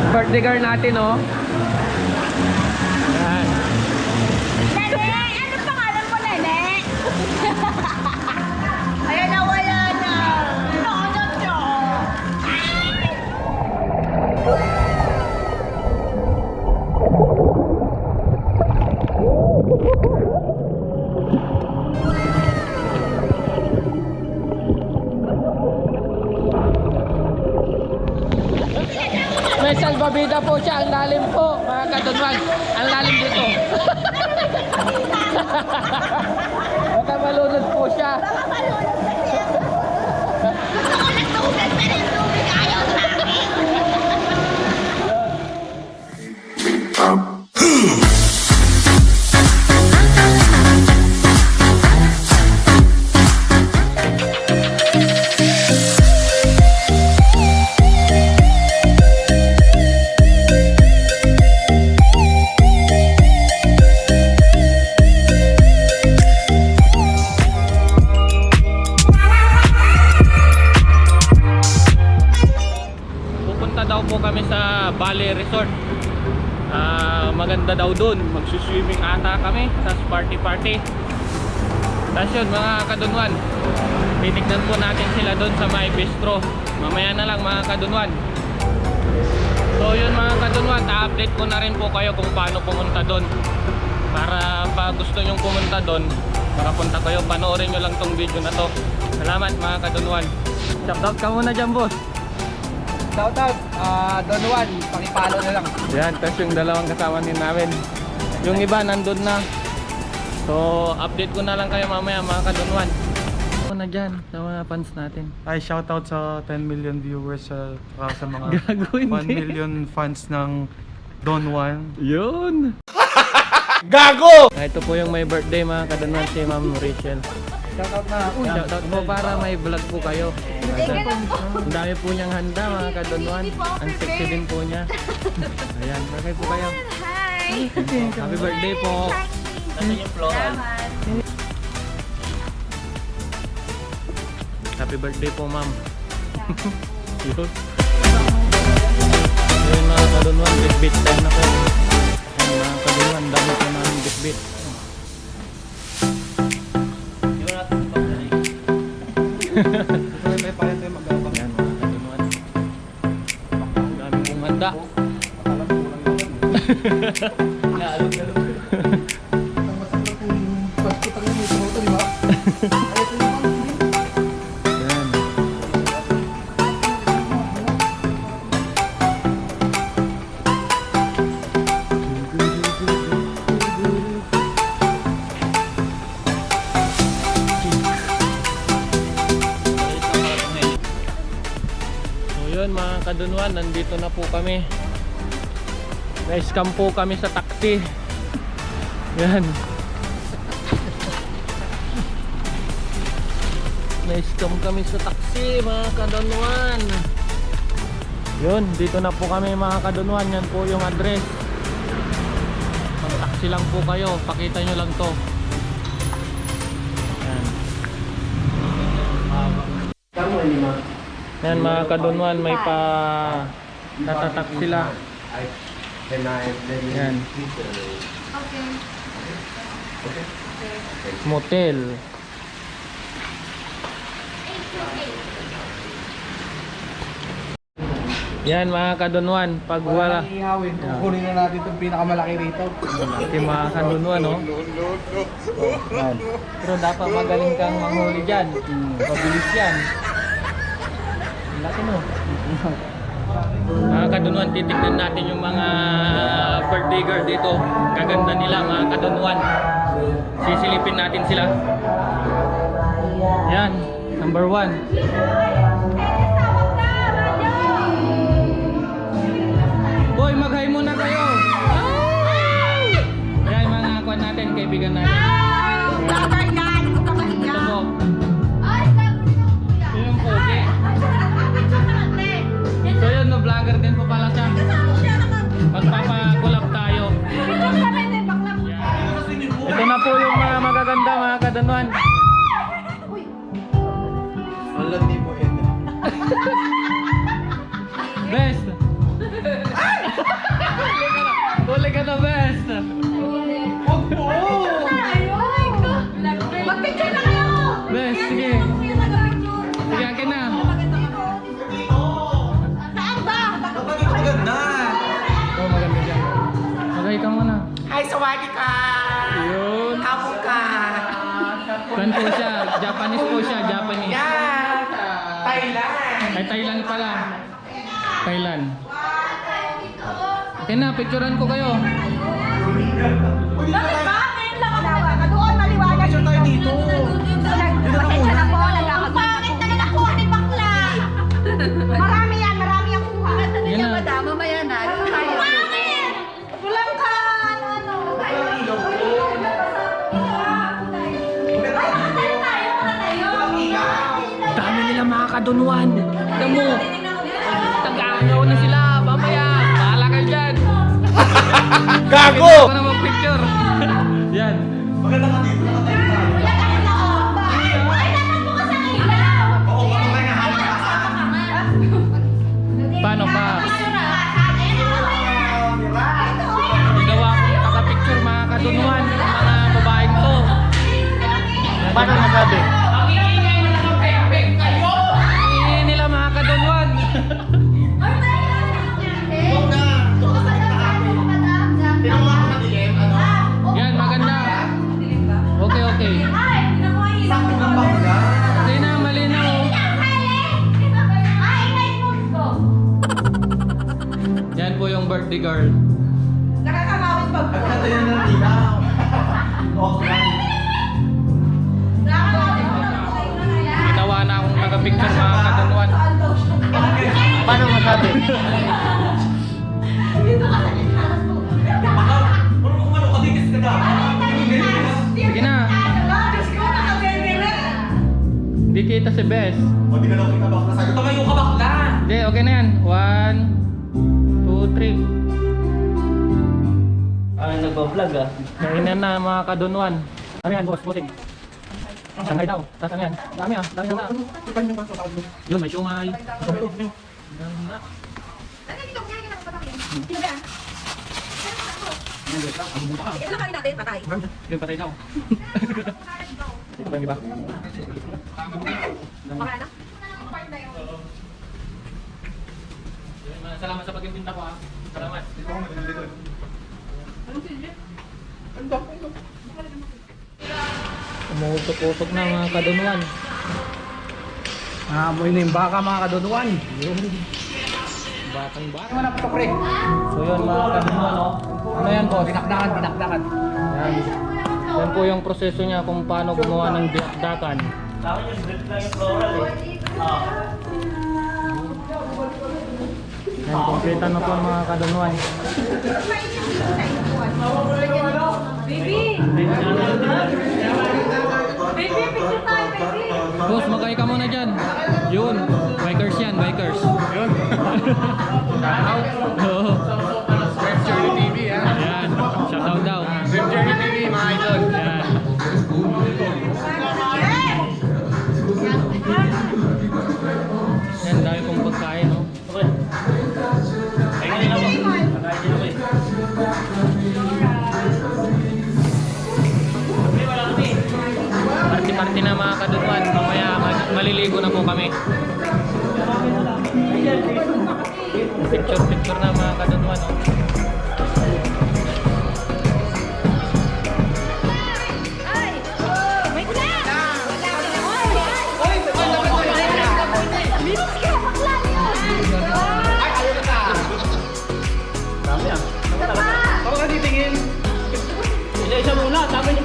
Birthday girl natin, oh. Yan. Nene! Ano pangalan mo, Nene? Ayan na, wala na. Ano to? May salbabida po siya. Ang lalim po, mga kadunwan. Ang lalim dito. Baka malunod po siya. Baka malunod kasi. Ako nagtubig, pero yung tubig ayaw sa akin. Pupunta daw po kami sa Bali Resort. Maganda daw dun. Magsuswimming ata kami. Tapos party. Tapos yun mga kadunwan, titignan po natin sila dun sa may bistro. Mamaya na lang mga kadunwan. So yun mga kadunwan, ta-update ko na rin po kayo kung paano pumunta dun. Para pag gusto nyong pumunta dun, makapunta kayo, panoorin nyo lang tong video na to. Salamat mga kadunwan. Shoutout ka muna dyan, boss. Shoutout, Don Juan, pakipalo na lang. Yan, tapos yung dalawang kasama din namin. Yung iba nandun na. So, update ko na lang kayo mamaya mga kadunwan. Ako na dyan sa mga fans natin. Ay, shoutout sa 10 million viewers sa mga Gago, 1 hindi. million fans ng Don Juan. Yun! Gago! Ito po yung may birthday mga kadunwan, si Ma'am Rachel. Shoutout na. Shoutout po para may vlog po kayo. Ang dami po niyang handa mga kadunwan. Ang sexy din po niya. Ayan, bagay po kayo. Hi! Happy birthday po. Nasaan yung floral? Happy birthday po, ma'am. Yun. Yun mga kadunwan, bit-bit time na po. Ayun mga kadunwan, dami po namin bit-bit. May pala tayo mag-abang. Yan mga kadunwan. Dami pong handa. Yan. So yun mga kadunwan, nandito na po kami. Na-scam po kami sa taxi. Yan. Na-scam kami sa taxi mga kadunwan. Yun, dito na po kami mga kadunwan. Yan po yung address. Mag-taxi lang po kayo. Pakita nyo lang to. Yan. Yan mga kadunwan, may pa tatatak sila. Yan. Motel. Yan mga kadunwan, pag wala. Ihawin, kukunin na natin itong pinakamalaki rito. Malaki mga kadunwan, no? Yan. Pero dapat magaling kang manghuli dyan. Mabilis yan. Laki no. Mga kadunwan, titignan natin yung mga birthday girl dito. Kaganda nila mga kadunwan. Sisilipin natin sila. Yan, number 1. Boy, mag-hi muna kayo. Ayan mga kwan natin, kaibigan natin. Vlogger yan! Huwag ka mahiya. Ito po. Ay, sabi mo, kuya. Ito yung pogi. So yun, no, vlogger din po pala siya. Magpapakulap tayo. Ito na po yung mga magaganda mga kadunwan. Wala di po yun. Best! Huli ka na, best! Mag-picture na kayo! Best, sige. Sige, akin na. Saan ba? Maganda. Oh, maganda dyan. Magay ka muna. Hi, sawadi ka. Yun. Hapon ka. Saan po siya? Japanese po siya, Japanese. Yan. Thailand. Ay, Thailand pala. Thailand. Okay na, picturean ko kayo. Bakit ba? Ngayon lang ako doon, maliwanag. Picture tayo dito. Pasensya na po, nagkakagulo. Pangit na nalakuha ni bakla. Marami yan, marami ang kuha. Yan na. Madam, mamaya na. Pangit! Kulang ka, ano. Dami nila mga kadunwan. Alam mo, tag-aagaw na sila. Mamaya, bahala ka dyan. Gago! Ako na mag-picture. Yan. Maganda ka dito. Paano pa? Ginawa ko nakapicture mga kadunwan. Mga babaeng to. Paano nasabi? Hindi nila mga kadunwan. Yan, maganda. Okay, okay. Okay na, malinaw. Yan po yung birthday girl. Nakakamawit pag Maganda yan ng ilaw. Okay. Ginawa na akong nagapicture mga kadunwan. Paano masabi? Sige na. Hindi kita si Bes. O, di ka lang kita bakla sa'yo. Tumayo ka bakla! Hindi, okay na yan. 1, 2, 3. Ay, nagpa-vlog ah. Kainan na mga kadunwan. Ano yan, boss? Buting. Shanghai daw. Tapos ano yan? Dami ah. Dami na. Yun, may siumay. Ito na natin, patay. Yung patay daw. Ito pa yung iba. Wala na? Salamat sa pag-imbita ko ah. Salamat. Umuusok-usok na mga kadunwan. Amoy na yung baka mga kadunwan. Batang bata. Manap ka pre. So yun mga kadunwan oh. Ano yan boss? Dinakdakan, dinakdakan. Yan. Yan po yung proseso niya kung paano gumawa ng dinakdakan. Yan, kompleto na po mga kadunwan. Baby! Baby, picture tayo, baby! Boss, magay ka muna dyan. Yun, bikers yan, bikers. Yun. Oo. Red Journey TV ha. Ayan, shoutout daw. Red Journey TV mga idol. Ayan. Yan, dahil kong pagkain, no? Party-party na mga kadunwan. Mamaya maliligo na po kami. Picture-picture na mga kadunwan, no? Ay! Wait lang! Bilis ka, bakla yun! Ay, ayaw na ka. Dami ah. Ako ka titingin. Isa muna, sabi niya.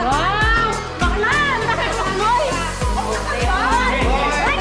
Wow! Bakla! Nakakamoy! Ay,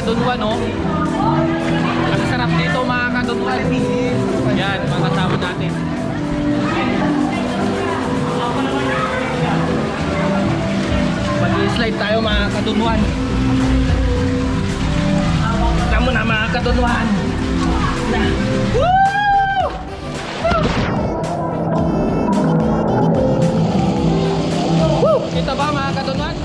kadunwan, oh. Ang sarap dito mga kadunwan. Yan, mga kasama natin. Mag-slide tayo mga kadunwan. Tama na mga kadunwan. Woo! Woo! Kita ba mga kadunwan?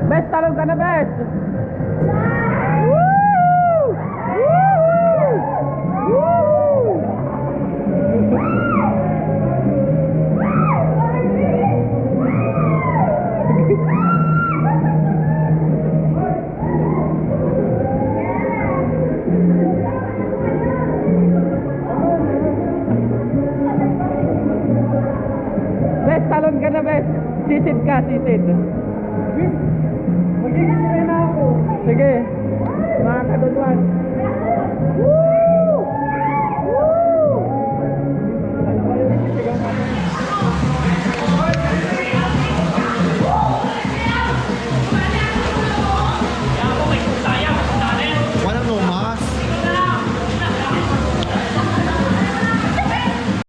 Best, talong ka na, best! Woo! Woo! Woo! Best, talon ka na, best! Sisid ka, sisid! Sige, mga kadunwan.